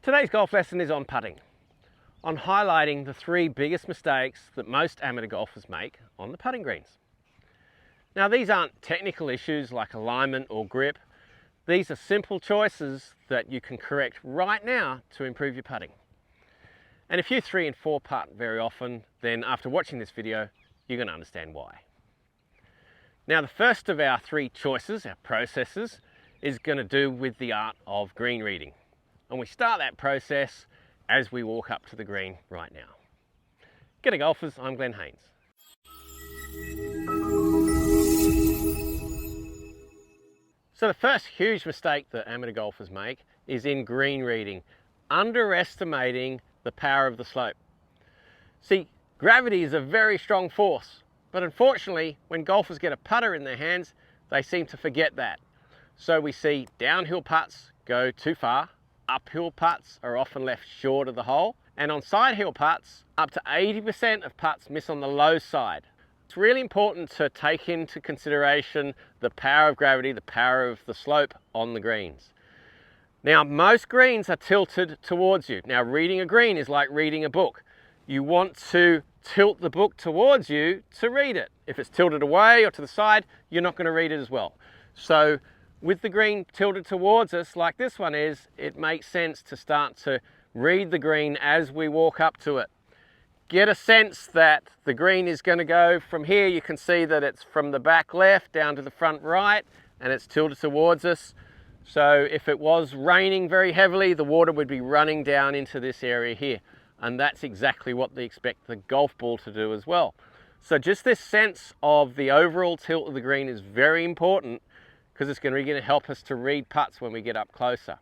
Today's golf lesson is on putting, on highlighting the three biggest mistakes that most amateur golfers make on the putting greens. Now, these aren't technical issues like alignment or grip. These are simple choices that you can correct right now to improve your putting. And if you 3 and 4 putt very often, then after watching this video, you're going to understand why. Now, the first of our 3 choices, our processes, is going to do with the art of green reading. And we start that process as we walk up to the green right now. G'day golfers, I'm Glen Haynes. So the first huge mistake that amateur golfers make is in green reading, underestimating the power of the slope. See, gravity is a very strong force, but unfortunately, when golfers get a putter in their hands, they seem to forget that. So we see downhill putts go too far, uphill putts are often left short of the hole, and on sidehill putts, up to 80% of putts miss on the low side. It's really important to take into consideration the power of gravity, the power of the slope on the greens. Now, most greens are tilted towards you. Now, reading a green is like reading a book. You want to tilt the book towards you to read it. If it's tilted away or to the side, you're not going to read it as well. So with the green tilted towards us, like this one is, it makes sense to start to read the green as we walk up to it. Get a sense that the green is going to go from here. You can see that it's from the back left down to the front right, and it's tilted towards us. So if it was raining very heavily, the water would be running down into this area here. And that's exactly what they expect the golf ball to do as well. So just this sense of the overall tilt of the green is very important, because it's going to help us to read putts when we get up closer.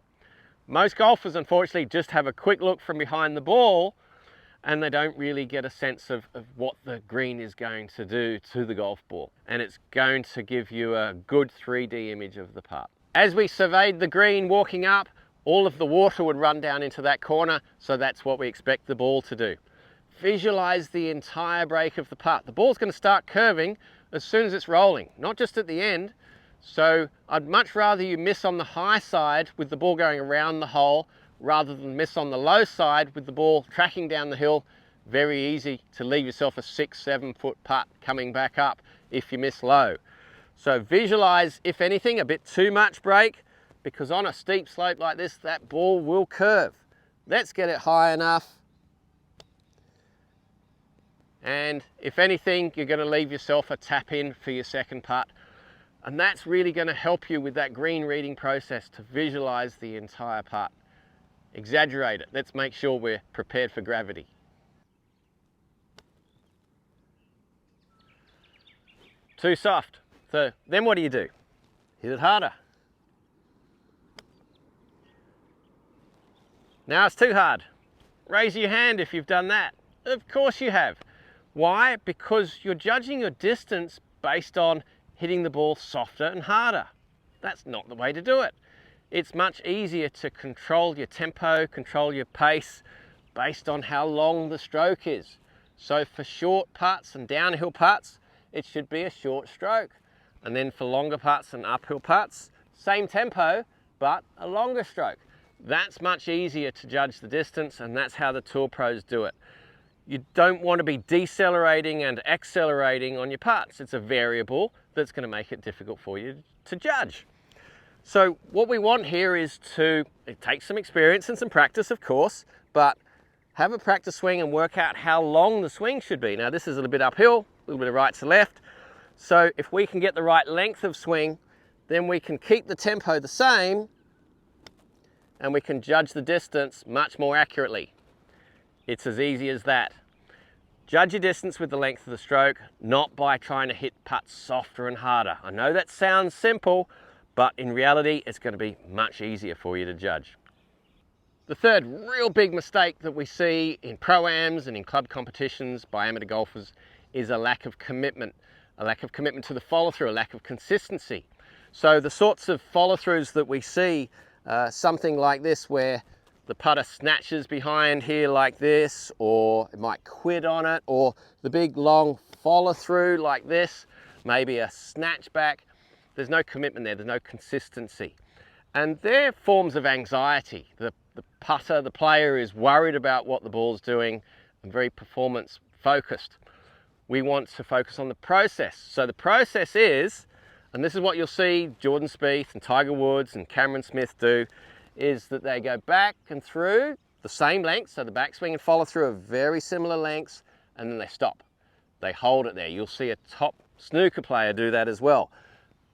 Most golfers, unfortunately, just have a quick look from behind the ball and they don't really get a sense of what the green is going to do to the golf ball. And it's going to give you a good 3D image of the putt. As we surveyed the green walking up, all of the water would run down into that corner, so that's what we expect the ball to do. Visualize the entire break of the putt. The ball's going to start curving as soon as it's rolling, not just at the end. So I'd much rather you miss on the high side with the ball going around the hole rather than miss on the low side with the ball tracking down the hill. Very easy to leave yourself a 6-7 foot putt coming back up if you miss low. So visualize, if anything, a bit too much break, because on a steep slope like this, that ball will curve. Let's get it high enough. And if anything, you're going to leave yourself a tap in for your second putt. And that's really going to help you with that green reading process to visualize the entire putt. Exaggerate it. Let's make sure we're prepared for gravity. Too soft. So then what do? Hit it harder. Now it's too hard. Raise your hand if you've done that. Of course you have. Why? Because you're judging your distance based on hitting the ball softer and harder. That's not the way to do it. It's much easier to control your tempo, control your pace based on how long the stroke is. So for short putts and downhill putts, it should be a short stroke. And then for longer putts and uphill putts, same tempo, but a longer stroke. That's much easier to judge the distance, and that's how the tour pros do it. You don't want to be decelerating and accelerating on your putts. It's a variable that's going to make it difficult for you to judge. So what we want here is to take some experience and some practice, of course, but have a practice swing and work out how long the swing should be. Now this is a little bit uphill, a little bit of right to left. So if we can get the right length of swing, then we can keep the tempo the same and we can judge the distance much more accurately. It's as easy as that. Judge your distance with the length of the stroke, not by trying to hit putts softer and harder. I know that sounds simple, but in reality, it's going to be much easier for you to judge. The third real big mistake that we see in pro-ams and in club competitions by amateur golfers is a lack of commitment. A lack of commitment to the follow-through, a lack of consistency. So the sorts of follow-throughs that we see, something like this where the putter snatches behind here like this, or it might quit on it, or the big long follow-through like this, maybe a snatch back. There's no commitment there, there's no consistency. And they're forms of anxiety. The putter, the player is worried about what the ball's doing and very performance focused. We want to focus on the process. So the process is, and this is what you'll see Jordan Spieth and Tiger Woods and Cameron Smith do, is that they go back and through the same length, so the backswing and follow through are very similar lengths, and then they stop. They hold it there. You'll see a top snooker player do that as well.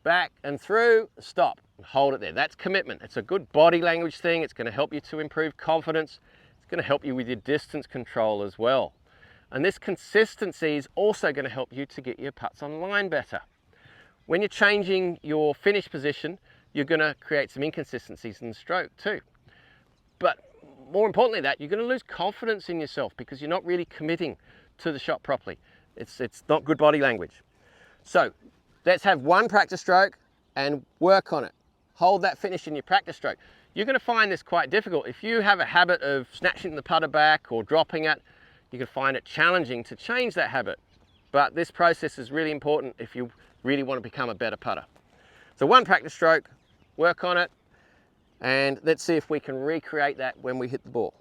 Back and through, stop, and hold it there. That's commitment. It's a good body language thing. It's going to help you to improve confidence. It's going to help you with your distance control as well. And this consistency is also going to help you to get your putts on line better. When you're changing your finish position, you're going to create some inconsistencies in the stroke too. But more importantly that, you're going to lose confidence in yourself because you're not really committing to the shot properly. It's not good body language. So let's have one practice stroke and work on it. Hold that finish in your practice stroke. You're going to find this quite difficult. If you have a habit of snatching the putter back or dropping it, you can find it challenging to change that habit. But this process is really important if you really want to become a better putter. So one practice stroke, work on it, and let's see if we can recreate that when we hit the ball.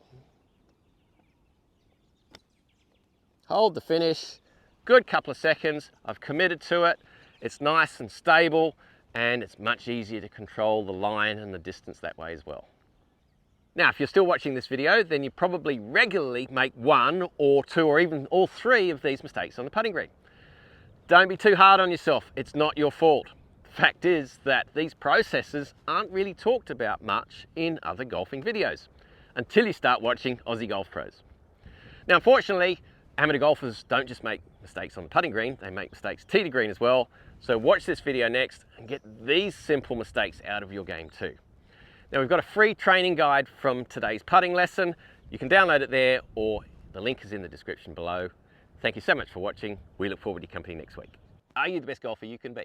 Hold the finish, good couple of seconds. I've committed to it. It's nice and stable, and it's much easier to control the line and the distance that way as well. Now, if you're still watching this video, then you probably regularly make one or two or even all three of these mistakes on the putting green. Don't be too hard on yourself. It's not your fault. The fact is that these processes aren't really talked about much in other golfing videos until you start watching Aussie Golf Pros. Now, unfortunately, amateur golfers don't just make mistakes on the putting green, they make mistakes tee to green as well. So watch this video next and get these simple mistakes out of your game too. Now, we've got a free training guide from today's putting lesson. You can download it there, or the link is in the description below. Thank you so much for watching. We look forward to your company next week. Are you the best golfer you can be?